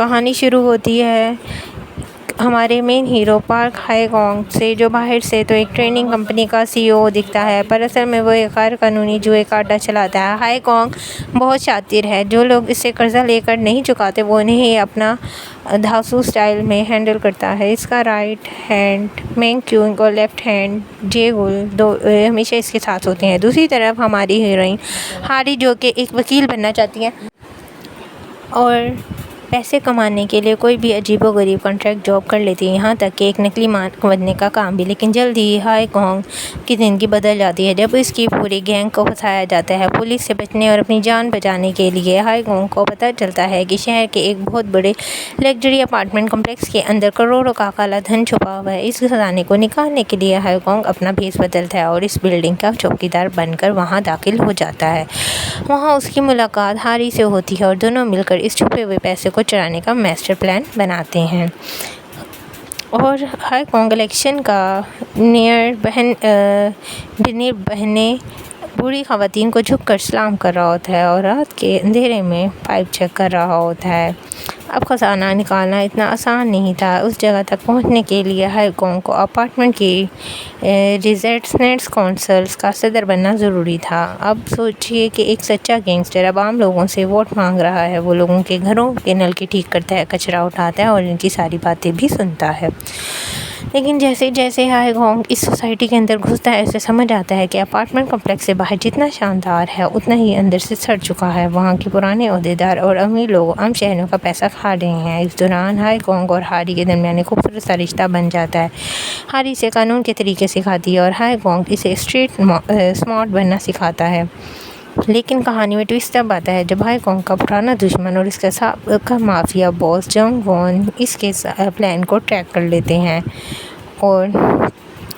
کہانی شروع ہوتی ہے ہمارے مین ہیرو پارک ہائے گونگ سے، جو باہر سے تو ایک ٹریڈنگ کمپنی کا CEO دکھتا ہے، پر اصل میں وہ ایک غیر قانونی جوئے کا اڈہ چلاتا ہے۔ ہائے گونگ بہت شاطر ہے۔ جو لوگ اس سے قرضہ لے کر نہیں چکاتے وہ انہیں اپنا دھاسو سٹائل میں ہینڈل کرتا ہے۔ اس کا رائٹ ہینڈ مینگ کیونگ اور لیفٹ ہینڈ جے گل ہمیشہ اس کے ساتھ ہوتے ہیں۔ دوسری طرف ہماری ہیروئن ہاری، جو کہ ایک وکیل بننا چاہتی ہے اور پیسے کمانے کے لیے کوئی بھی عجیب و غریب کانٹریکٹ جاب کر لیتی ہے، یہاں تک کہ ایک نکلی ماں بننے کا کام بھی۔ لیکن جلد ہی ہائے گونگ کی زندگی بدل جاتی ہے جب اس کی پوری گینگ کو پھنسایا جاتا ہے۔ پولیس سے بچنے اور اپنی جان بچانے کے لیے ہائے گونگ کو پتہ چلتا ہے کہ شہر کے ایک بہت بڑے لگژری اپارٹمنٹ کمپلیکس کے اندر کروڑوں کا کالا دھن چھپا ہوا ہے۔ اس خزانے کو نکالنے کے لیے ہائے گونگ اپنا بھیس بدلتا ہے اور اس بلڈنگ کا چوکیدار بن کر وہاں داخل ہو جاتا ہے۔ وہاں اس کی ملاقات ہاری سے ہوتی ہے اور دونوں مل کر اس چھپے ہوئے پیسے کو چرانے کا ماسٹر پلان بناتے ہیں۔ اور ہائے گونگ الیکشن کا ڈنر بہنیں بوڑھی خواتین کو جھک کر سلام کر رہا ہوتا ہے اور رات کے اندھیرے میں پائپ چیک کر رہا ہوتا ہے۔ اب خزانہ نکالنا اتنا آسان نہیں تھا۔ اس جگہ تک پہنچنے کے لیے ہائے گونگ کو اپارٹمنٹ کی ریزیڈنٹس کونسل کا صدر بننا ضروری تھا۔ اب سوچیے کہ ایک سچا گینگسٹر اب عام لوگوں سے ووٹ مانگ رہا ہے۔ وہ لوگوں کے گھروں کے نلکے ٹھیک کرتا ہے، کچرا اٹھاتا ہے اور ان کی ساری باتیں بھی سنتا ہے۔ لیکن جیسے جیسے ہائے گونگ اس سوسائٹی کے اندر گھستا ہے، اسے سمجھ آتا ہے کہ اپارٹمنٹ کمپلیکس سے باہر جتنا شاندار ہے اتنا ہی اندر سے سڑ چکا ہے۔ وہاں کے پرانے عہدیدار اور امیر لوگ عام شہریوں کا پیسہ کھا رہے ہیں۔ اس دوران ہائے گونگ اور ہاری کے درمیان ایک خوبصورت سا رشتہ بن جاتا ہے۔ ہاری اسے قانون کے طریقے سکھاتی ہے اور ہائے گونگ اسے اسٹریٹ سمارٹ بننا سکھاتا ہے۔ لیکن کہانی میں ٹوئسٹ تب آتا ہے جب ہائے گونگ کا پرانا دشمن اور اس کا سابقہ مافیا باس جنگ وون اس کے پلان کو ٹریک کر لیتے ہیں۔ اور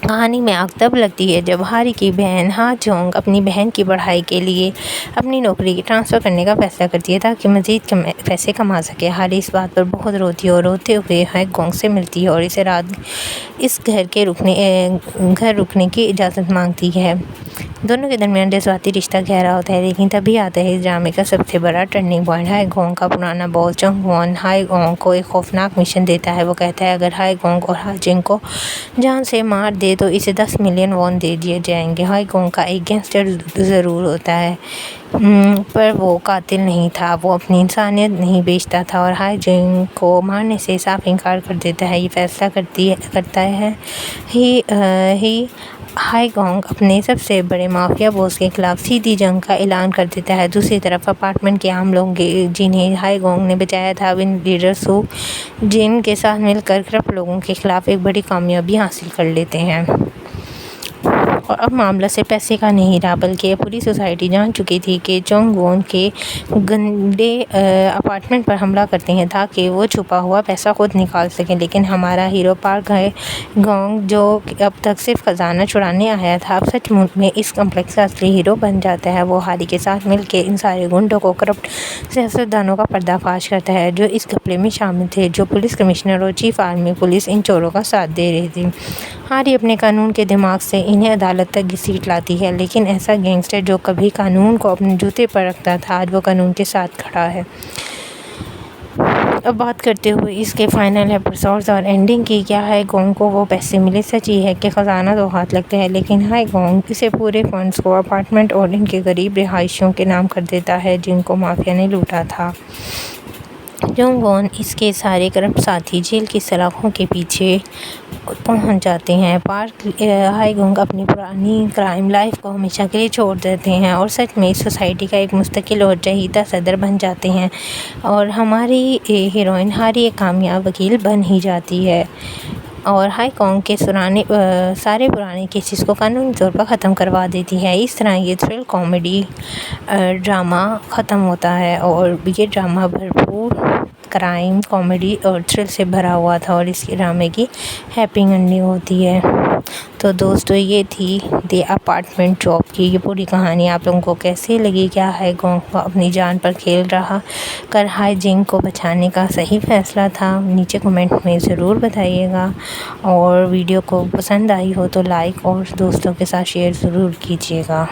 کہانی میں آگ تب لگتی ہے جب ہاری کی بہن ہا جونگ اپنی بہن کی پڑھائی کے لیے اپنی نوکری ٹرانسفر کرنے کا فیصلہ کرتی ہے تاکہ مزید پیسے کما سکے۔ ہاری اس بات پر بہت روتی ہے اور روتے ہوئے ہائے گونگ سے ملتی ہے اور اسے رات اس گھر رکنے کی اجازت مانگتی ہے۔ دونوں کے درمیان جذباتی رشتہ گہرا ہوتا ہے، لیکن تبھی آتا ہے اس ڈرامے کا سب سے بڑا ٹرننگ پوائنٹ۔ ہائے گونگ کا پرانا باس جنگ وون ہائے گونگ کو ایک خوفناک مشن دیتا ہے۔ وہ کہتا ہے اگر ہائے گونگ اور ہا جنگ کو جان سے مار دے تو اسے 10 ملین وون دے دیے جائیں گے۔ ہائے گونگ کا ایک گینگسٹر ضرور ہوتا ہے پر وہ قاتل نہیں تھا۔ وہ اپنی انسانیت نہیں بیچتا تھا اور ہا جنگ کو مارنے سے صاف انکار کر دیتا ہے۔ یہ فیصلہ کرتا ہے ہائے گونگ اپنے سب سے بڑے مافیا باس کے خلاف سیدھی جنگ کا اعلان کر دیتا ہے۔ دوسری طرف اپارٹمنٹ کے عام لوگ جنہیں ہائے گونگ نے بچایا تھا، ان لیڈرز سو جن کے ساتھ مل کر کرپٹ لوگوں کے خلاف ایک بڑی کامیابی حاصل کر لیتے ہیں۔ اور اب معاملہ صرف پیسے کا نہیں رہا بلکہ پوری سوسائٹی جان چکی تھی کہ جنگ وون کے گنڈے اپارٹمنٹ پر حملہ کرتے ہیں تاکہ وہ چھپا ہوا پیسہ خود نکال سکیں۔ لیکن ہمارا ہیرو پارک ہائے گونگ، جو اب تک صرف خزانہ چھڑانے آیا تھا، اب سچ مچ میں اس کمپلیکس کا اصلی ہیرو بن جاتا ہے۔ وہ ہاری کے ساتھ مل کے ان سارے گنڈوں کو کرپٹ سیاستدانوں کا پردہ فاش کرتا ہے جو اس گھپلے میں شامل تھے۔ جو پولیس کمشنر اور چیف آرمی پولیس ان چوروں کا ساتھ دے رہے تھے۔ ہاری اپنے قانون کے دماغ سے انہیں عدالت تک گھسیٹ لاتی ہے، لیکن ایسا گینگسٹر جو کبھی قانون کو اپنے جوتے پر رکھتا تھا، آج وہ قانون کے ساتھ کھڑا ہے۔ اب بات کرتے ہوئے اس کے فائنل ایپیسوڈز اور اینڈنگ کی، کیا ہائے گونگ کو وہ پیسے ملے؟ سچ یہ ہے کہ خزانہ تو ہاتھ لگتا ہے، لیکن ہائے گونگ اسے پورے فنڈز کو اپارٹمنٹ اور ان کے غریب رہائشیوں کے نام کر دیتا ہے جن کو مافیا نے لوٹا تھا۔ جنگ وون اس کے سارے کرپٹ ساتھی جیل کی سلاخوں کے پیچھے پہنچ جاتے ہیں۔ پارک ہائے گونگ اپنی پرانی کرائم لائف کو ہمیشہ کے لیے چھوڑ دیتے ہیں اور سچ میں اس سوسائٹی کا ایک مستقل اور چہیتا صدر بن جاتے ہیں۔ اور ہماری ہیروئن ہاری ایک کامیاب وکیل بن ہی جاتی ہے اور ہائے گونگ کے سارے پرانے کیسز کو قانونی طور پر ختم کروا دیتی ہے۔ اس طرح یہ تھرل کامیڈی ڈرامہ ختم ہوتا ہے اور یہ ڈرامہ بھرپور کرائم، کامیڈی اور تھرل سے بھرا ہوا تھا اور اس ڈرامے کی ہیپی اینڈنگ ہوتی ہے۔ تو دوستو، یہ تھی دی اپارٹمنٹ جاب کی یہ پوری کہانی۔ آپ لوگوں کو کیسی لگی؟ کیا ہائے گونگ کو اپنی جان پر کھیل رہا کر ہائے جنگ کو بچانے کا صحیح فیصلہ تھا؟ نیچے کمنٹ میں ضرور بتائیے گا، اور ویڈیو کو پسند آئی ہو تو لائک اور دوستوں کے ساتھ شیئر ضرور کیجیے گا۔